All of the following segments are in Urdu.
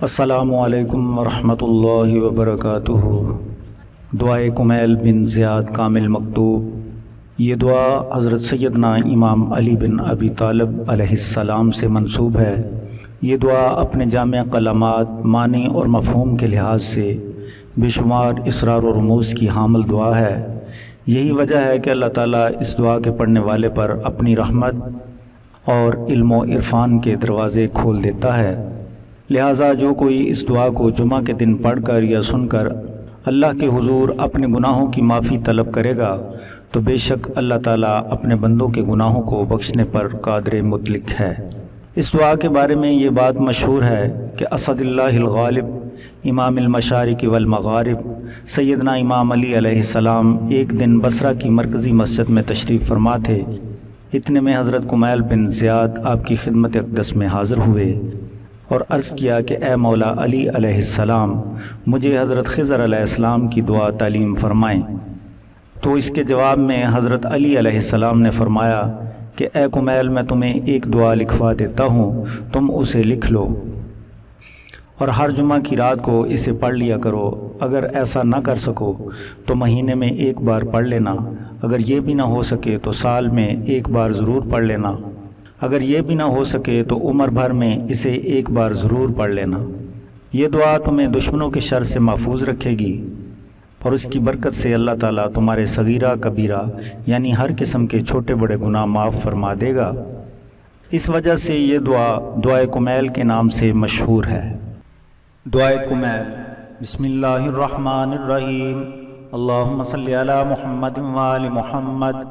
السلام علیکم ورحمۃ اللہ وبرکاتہ۔ دعائے کمیل بن زیاد کامل مکتوب۔ یہ دعا حضرت سیدنا امام علی بن ابی طالب علیہ السلام سے منسوب ہے۔ یہ دعا اپنے جامع کلمات، معنی اور مفہوم کے لحاظ سے بے شمار اسرار و رموز کی حامل دعا ہے۔ یہی وجہ ہے کہ اللہ تعالیٰ اس دعا کے پڑھنے والے پر اپنی رحمت اور علم و عرفان کے دروازے کھول دیتا ہے۔ لہٰذا جو کوئی اس دعا کو جمعہ کے دن پڑھ کر یا سن کر اللہ کے حضور اپنے گناہوں کی معافی طلب کرے گا تو بے شک اللہ تعالیٰ اپنے بندوں کے گناہوں کو بخشنے پر قادر مطلق ہے۔ اس دعا کے بارے میں یہ بات مشہور ہے کہ اسد اللہ الغالب امام المشارق والمغارب سیدنا امام علی علیہ السلام ایک دن بصرہ کی مرکزی مسجد میں تشریف فرما تھے۔ اتنے میں حضرت کمیل بن زیاد آپ کی خدمت اقدس میں حاضر ہوئے اور عرض کیا کہ اے مولا علی علیہ السلام، مجھے حضرت خضر علیہ السلام کی دعا تعلیم فرمائیں۔ تو اس کے جواب میں حضرت علی علیہ السلام نے فرمایا کہ اے کمیل، میں تمہیں ایک دعا لکھوا دیتا ہوں، تم اسے لکھ لو اور ہر جمعہ کی رات کو اسے پڑھ لیا کرو۔ اگر ایسا نہ کر سکو تو مہینے میں ایک بار پڑھ لینا، اگر یہ بھی نہ ہو سکے تو سال میں ایک بار ضرور پڑھ لینا، اگر یہ بھی نہ ہو سکے تو عمر بھر میں اسے ایک بار ضرور پڑھ لینا۔ یہ دعا تمہیں دشمنوں کے شر سے محفوظ رکھے گی اور اس کی برکت سے اللہ تعالیٰ تمہارے صغیرہ کبیرہ یعنی ہر قسم کے چھوٹے بڑے گناہ معاف فرما دے گا۔ اس وجہ سے یہ دعا دعائے کمیل کے نام سے مشہور ہے۔ دعائے کمیل۔ بسم اللہ الرحمن الرحیم۔ اللہم صلی علی محمد وآل محمد۔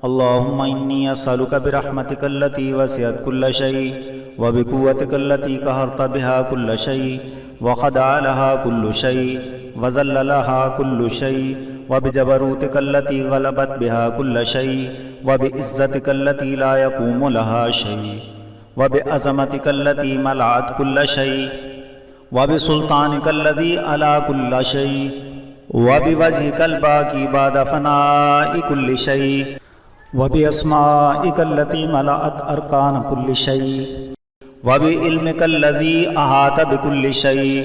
اللہم انی اسألک برحمتک التی وسعت کل شیء وبقوتک التی قہرت بها کل شیء وخضع لها کل شیء وذل لها کل شیء وبجبروتک التی غلبت بها کل شیء وبعزتک التی لا یقوم لها شیء وبعظمتک التی ملأت کل شیء وبسلطانک الذی علی کل شیء وبوجہک الباقی بعد فناء کل شیء وبأسمائک التی ملأت ارکان کل شیء وبعلمک الذی احاط بکل شیء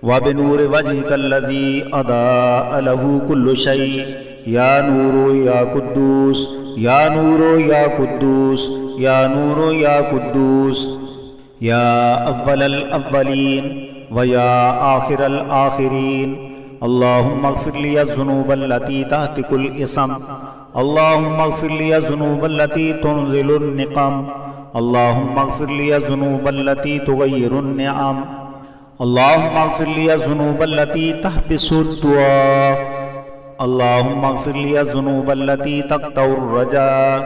وبنور وجہک الذی اضاء له کل شیء یا نور یا قدوس یا نور یا قدوس یا نور یا قدوس یا اول الاولین و یا آخر الآخرین۔ اللہم اغفر لی الذنوب التی تہتک الاسم، اللہم اغفر لی الذنوب التی تنزل النقم، اللہم اغفر لی الذنوب التی تغیر النعم، اللہم اغفر لی الذنوب التی تحبس الدعاء، اللہم اغفر لی الذنوب التی تقطع الرجاء،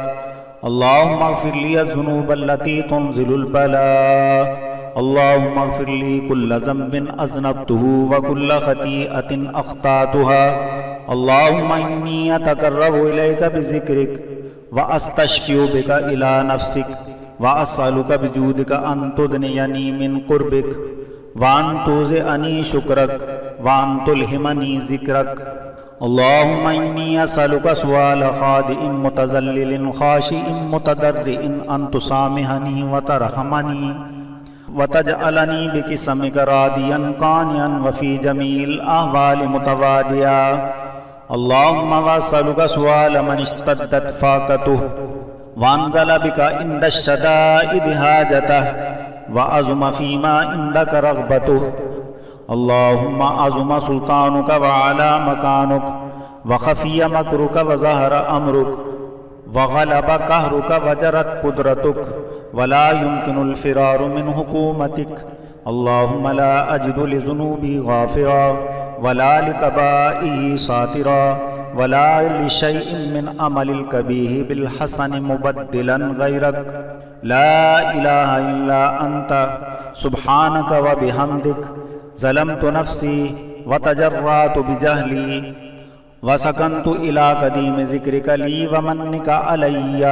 اللہم اغفر لی الذنوب التی تنزل البلاء، اللہم اغفر لی کل ذنب اذنبتہ وکل خطیئۃ اخطأتہا، اللہم انی اتقرب الیک بذکرک واستشفع بک الی نفسک واسألک بجودک ان تدنینی من قربک وان توزعنی شکرک وان تلہمنی ذکرک، اللہم انی اسألک سؤال خاضع متذلل خاشع متضرع ان تسامحنی وترحمنی وتجعلنی بقسمک راضیا قانعا وفی جمیع الاحوال متوادیا، اللہم واسألک سؤال من اشتدت فاقتہ وانزل بک عند الشدائد حاجتہ وعظم فیما عندک رغبتہ، اللہم عظم سلطانک وعلا مکانک وخفی مکرک وظہر امرک وغلب قہرک وجرت قدرتک ولا يمكن الفرار من حکومتک، اللہم لا اجد لذنوبی غافرا ولا لقبائه ساترا ولا لشیء من عمل القبیح بالحسن مبدلا غیرک، لا الہ الا انت سبحانک وبحمدک ظلمت نفسی وتجرعت بجہلی وسکنت الى قدیم ذکرک لی ومنک علی،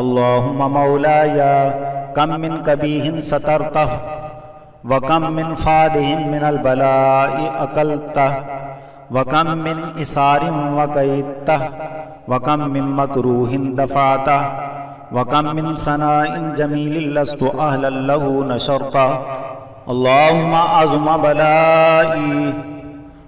اللہم مولایا کم من قبیح سترتہ وکم من فادح من البلاء اقلتہ وکم من اسار وقیدتہ وکم من مکروہ دفعتہ وکم من ثناء جمیل لست اہلا لہ نشرتہ، اللهم عظم بلائي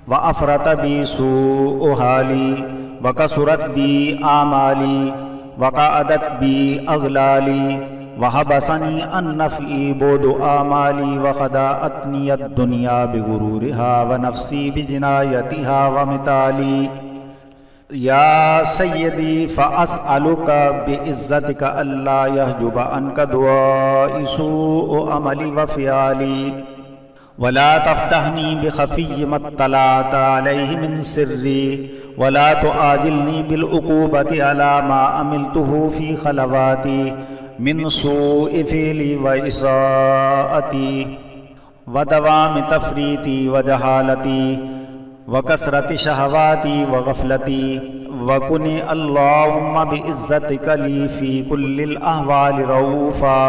وأفرط بي سوء حالي وكثرت بي آمالي وقعدت بي أغلالي وحبسني عن نفعي بعد آمالي وخدعتني الدنيا بغرورها ونفسي بجنايتها ومثالي. یا سیدی فأسألک بعزتک الا يحجب عنک دعائی سوء عملی وفعالی ولا تفتحنی بخفی ما اطلعت علیہ من سری ولا تعاجلنی بالعقوبة على ما عملته في خلواتي من سوء فعلی وإساءتی ودوام تفریطی وجہالتی وکثرت شہواتی وغفلتی وکن اللہم بعزتک لی فی کل الاحوال رؤوفا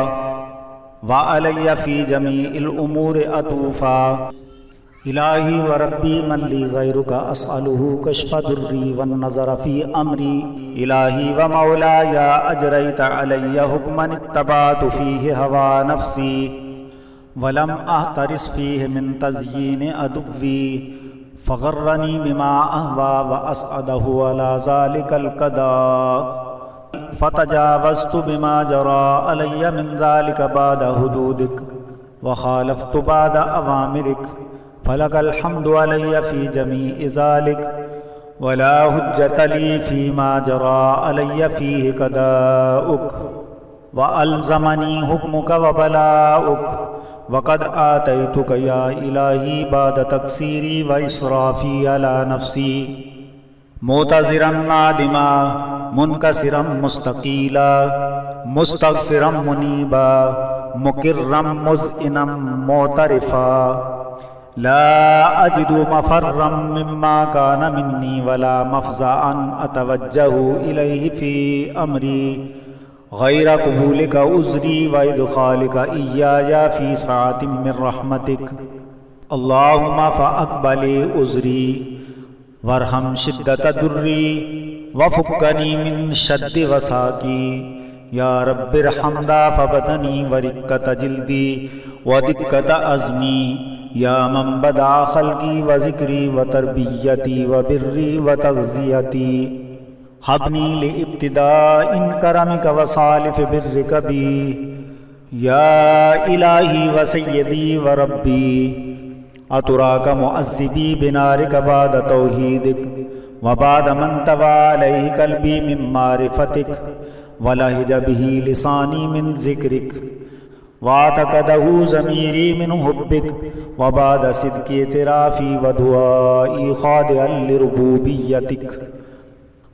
وعلی فی جمیع الامور عطوفا. الہی و ربی من لی غیرک اسألہ کشف دری والنظر فی امری. الہی و مولایا اجریت علی حکما اتبعت فیہ ہوا نفسی ولم احترس فیہ من تزیین عدوی فغرنی بما اہوا واسعدہ علی ذلک القضاء فتجاوزت بما جرى علی من ذلک بعد حدودک وخالفت بعد اوامرک فلک الحمد علی فی جمیع ذلک ولا حجۃ لی فیما جرى علی فیہ قضاؤک والزمنی حکمک وبلاؤک وقد آتیتک یا الہی بعد تقصیری و اسرافی علی نفسی معتذرا نادما منکسرا مستقیلا مستغفرا منیبا مقرا مذعنا معترفا لا اجد مفرا مما کان منی ولا مفزعا اتوجہ الیہ فی امری غیر قبولک عذری و ادخالک ایایا فی ساعت من رحمتک. اللہم فاقبل عذری وارحم شدت ضری وفکنی من شد وساکی. یا رب ارحم ضعف بدنی ورقت جلدی ودقت عزمی. یا من بدع خلقی وذکری وتربیتی وبری وتغذیتی. حبنی لابتداء کرمک وصالف برک بی. یا الہی وسیدی وربی اتراک معذبی بنارک بعد توحیدک وبعد من طوى علیہ قلبی من معرفتک ولہج بہ لسانی من ذکرک واعتقدہ ضمیری من حبک وبعد صدق اعترافی ودعائی خاضعا لربوبیتک.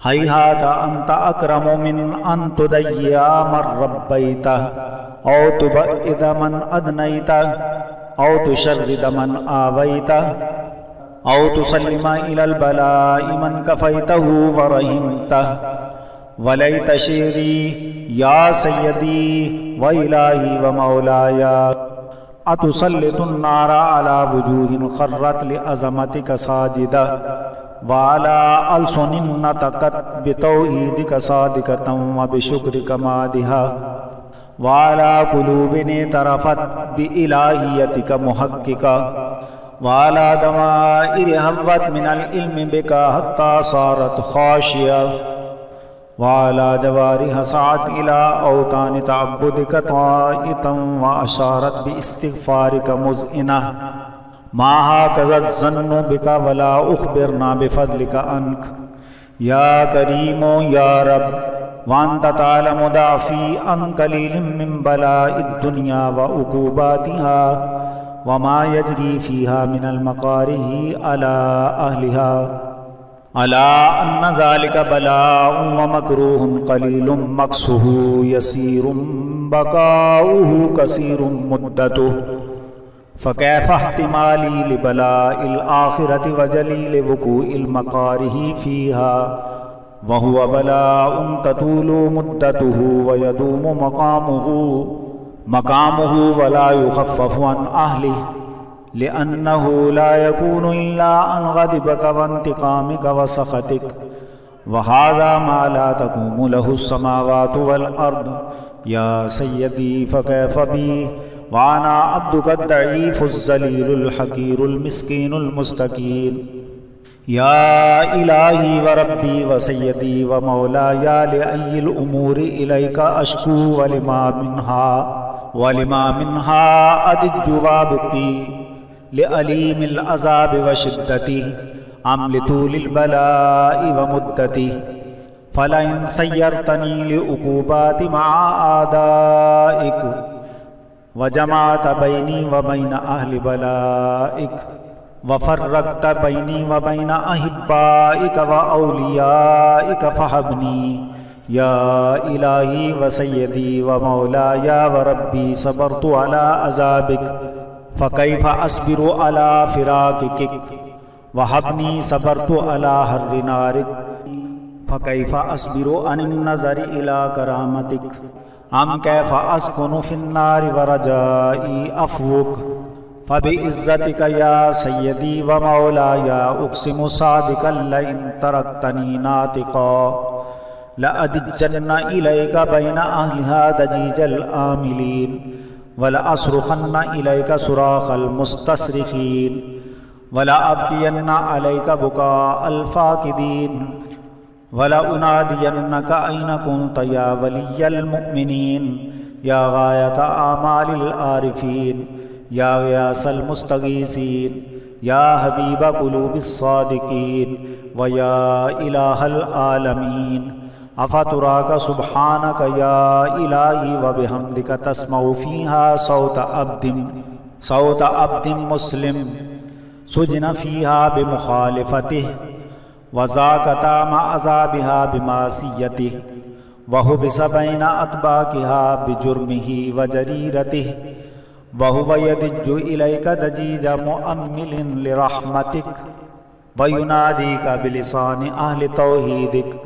ہیہات انت اکرم من ان تضیع من ربیتہ او تبعد من ادنیتہ او تشرد من آویتہ او تسلم الى البلاء من کفیتہ ورحمتہ. ولیت شعری یا سیدی و الہی و مولایا اتسلط النار على وجوہ خرت لعظمتک ساجدہ وعلى ألسن نطقت بتوحيدك صادقة وبشكرك مادحة وعلى قلوب اعترفت بإلهيتك محققة وعلى ضمائر هوت من العلم بك حتى صارت خاشعة وعلى جوارح سعت إلى أوطان تعبدك طائعة وأشارت باستغفارك مذعنة. ما هكذا الظن بك ولا أخبرنا بفضلك عنك يا كريم يا رب وأنت تعلم ضعفي عن قليل من بلاء الدنيا وعقوباتها وما يجري فيها من المكاره على أهلها ألا أن ذلك بلاء ومكروه قليل مكسه يسير بقاؤه كثير مدته. فكيف احتمالي لبلاء الآخرة وجليل وقوع المكاره فيها وهو بلاء تطول مدته ويدوم مقامه ولا يخفف عن أهله لأنه لا يكون إلا عن غضبك وانتقامك وسخطك وهذا ما لا تقوم له السماوات والأرض. يا سيدي فكيف بي وأنا عبدك الضعيف الذليل الحقير المسكين المستكين. يا إلهي وربي وسيدي ومولاي لأي الأمور إليك أشكو ولما منها أدج وابقي لأليم العذاب وشدته أم لطول البلاء ومدته. فلئن سيرتني لعقوبات مع أعدائك وجمعت بيني وبين أهل بلائك وفرقت بيني وبين أحبائك وأوليائك فهبني. يا إلهي وسيدي ومولاي وربي صبرت على عذابك فكيف أصبر على فراقك. وهبني صبرت على حر نارك فكيف أصبر عن النظر إلى كرامتك. أم كيف أسكن في النار ورجائي عفوك. فبعزتك يا سيدي ومولاي أقسم صادقا لئن تركتني ناطقا لأدجن إليك بين أهلها دجيج الآملين ولأصرخن إليك صراخ المستصرخين ولأبكين عليك بكاء الفاقدين ولأنادينك أين كنت يا ولي المؤمنين يا غاية آمال العارفين يا غياث المستغيثين يا حبيب قلوب الصادقين ويا إله العالمين. أفتراك سبحانك يا إلهي وبحمدك تسمع فيها صوت عبد مسلم سجن فيها بمخالفته وذاق طعم عذابها بمعصيته وحبس بين أطباقها بجرمه وجريرته وهو يدج إليك دجيج مؤمل لرحمتك ويناديك بلسان أهل توحيدك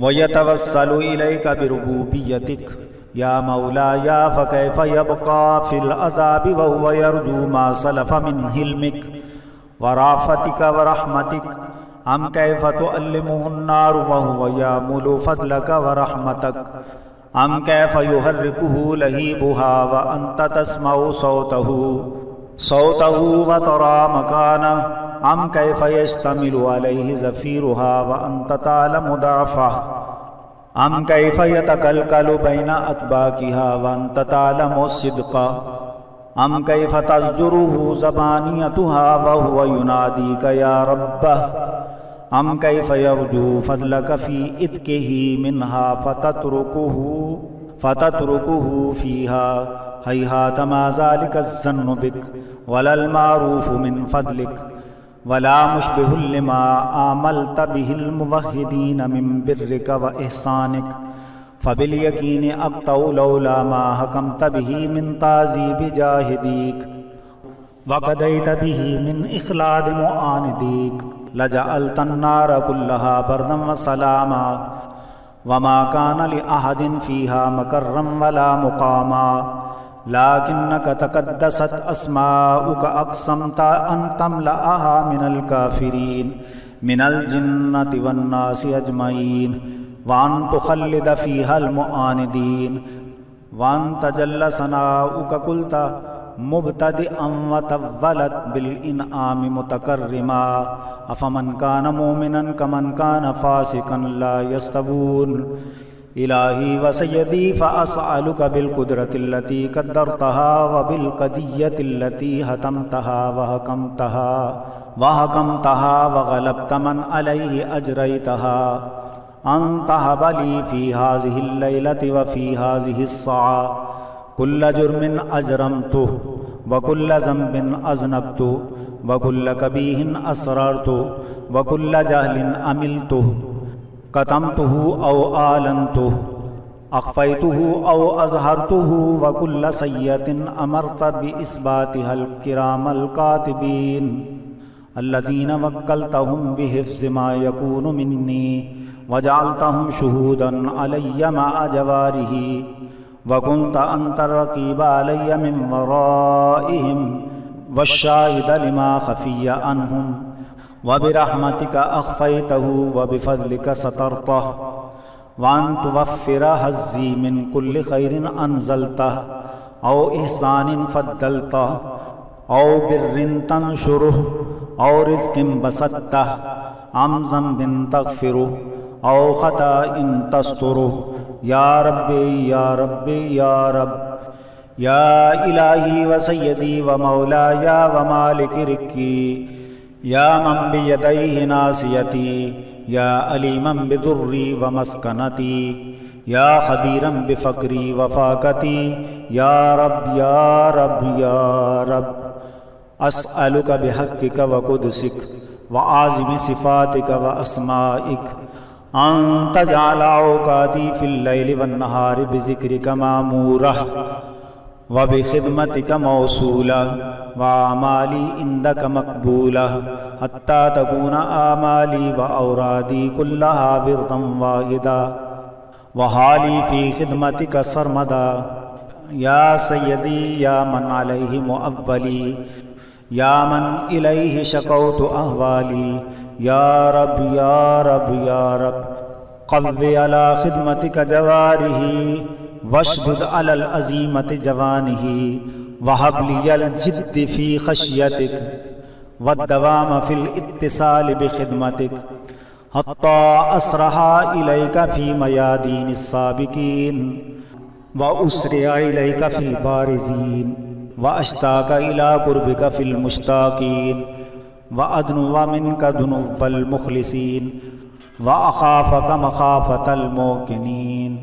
ويتوسل إليك بربوبيتك. يا مولاي فكيف يبقى في العذاب وهو يرجو ما سلف من حلمك ورأفتك ورحمتك. أم كيف تؤلمه النار وهو يأمل فضلك ورحمتك. أم كيف يحركه لهيبها وأنت تسمع صوته وترى مكانه. أم كيف يشتمل عليه زفيرها وأنت تعلم ضعفه. أم كيف يتكلكل بين أطباقها وأنت تعلم الصدق. أم كيف تزجره زبانيتها وهو يناديك يا ربه. أم كيف يرجو فضلك في إتكه منها فتتركه فيها. هيهات ما ذلك الظن بك ولا المعروف من فضلك ولا مشبه لما آملت به الموحدين من برك وإحسانك. فباليقين أقطع لولا ما حكمت به من تعذيب جاهديك وقضيت به من إخلاد معانديك لجعلت النار كلها بردا وسلاما وما كان لأحد فيها مكرا ولا مقاما. لكنك تقدست أسماؤك أقسمت أن تملأها من الكافرين من الجنة والناس أجمعين وأن تخلد فيها المعاندين. وأن تجل ثناؤك قلت مبتدئا وتولت بالإنعام متكرما. أفمن كان مؤمنا كمن كان فاسقا لا يستوون. إلهي وسيدي فأسألك بالقدرة التي قدرتها وبالقضية التي هتمتها وحكمتها وغلبت من عليه أجريتها أن تهب لي في هذه الليلة وفي هذه الساعة كل جرم أجرمته وكل ذنب أذنبته وكل كبيه أسررت وكل جهل عملته كتمته أو آلنته أخفيته أو أظهرته وكل سيئة أمرت بإثباتها الكرام الكاتبين الذين وكلتهم بحفظ ما يكون مني وجعلتهم شهودا علي مع جواره وكنت أنت الرقيب علي من ورائهم والشاهد لما خفي عنهم وبرحمتك أخفيته وبفضلك سترته وأن توفر حظي من كل خير أنزلته او احسان فضلته او بر تنشره او رزق بسطته ام ذنب تغفره او خطأ تستره یا رب یا رب یا رب یا الہی و سیدی و مولایا و مالک رکی یا من بیدیہ ناسیتی یا علیما بضری و مسکنتی یا خبیرا بفقری و فاقتی یا رب یا رب یا رب اسألک بحقک و قدسک و عظیم صفاتک و اسمائک ان تجعل اوقاتی فی اللیل والنہار بذکرک معمورہ وبخدمتک موصولہ وأعمالی عندک مقبولہ حتی تکون آمالی و اورادی کلہا وردا واحدا وحالی فی خدمتک سرمدا یا سیدی یا من علیہ مؤولی یا من الیہ شکوت احوالی یا رب یا رب یا رب قوی علی خدمتک جوارہ واشدد علی العزیمت جوانہ وہب لی الجد فی خشیتک والدوام فی الاتصال بخدمتک حتی اسرحا الیک فی میادین السابقین واسرع الیک فی البارزین واشتاق الی قربک فی المشتاقین وادنو منک دنو المخلصین واخافک مخافة الموقنین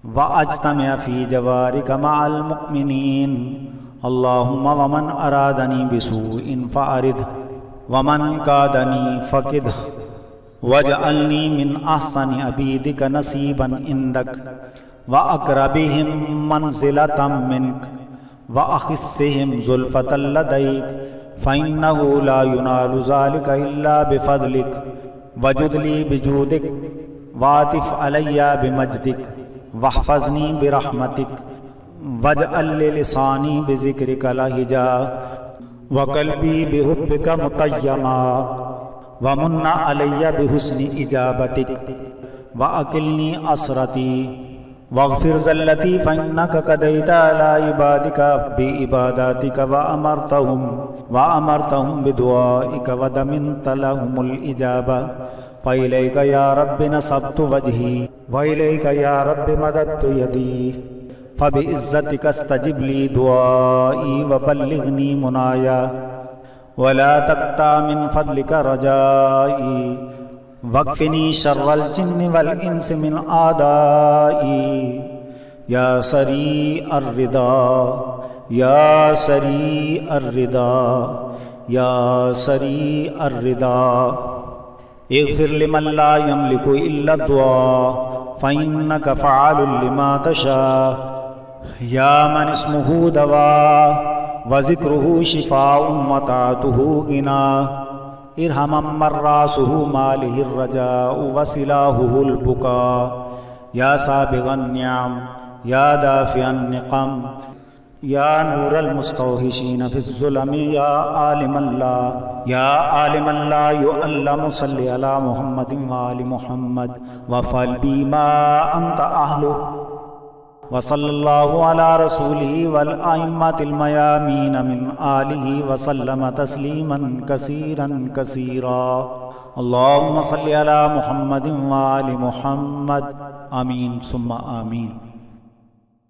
واجتمع فی جوارک مع المؤمنین اللہم ومن ارادنی بسوء فأرد ومن کادنی فقد واجعلنی من احسن عبیدک نصیبا عندک واقربہم منزلۃ منک واخصہم زلفۃ لدیک فإنہ لا ینال ذلک الا بفضلک وجد لی بجودک وعطف علی بمجدک واحفظنی برحمتک واجعل لسانی بذکرک لہجا وقلبی بحبک مطیما ومن علی بحسن اجابتک واکلنی اسرتی واغفر ذلتی فإنک قضیت علی عبادک بعباداتک وامرتہم بدعائک وضمنت لہم الاجابہ فإلیک یا رب نصبت وجہی وإلیک یا رب مددت یدی فبعزتک استجب لی دعائی وبلغنی منایا ولا تقطع من فضلک رجائی واکفنی شر الجن والانس من اعدائی یا سریع الرضا یا سریع الرضا یا سریع الرضا اغفر لمن لا يملك الا الدعاء فإنك فعال لما تشاء یا من اسمہ دواء وذکرہ شفاء وطاعتہ غنا ارحم من راسہ مالہ الرجاء وسلاحہ البکاء یا سابغ النعم یا دافع النقم یا نور المستوحشین فی الظلم یا عالم اللہ یعلم صلی علی محمد وآل محمد وفعل بما انت اہلہ وصلی اللہ علی رسولہ والائمۃ المیامین من آلہ وسلم تسلیما کثیرا کثیرا اللہم صلی علی محمد وآل محمد آمین ثم آمین.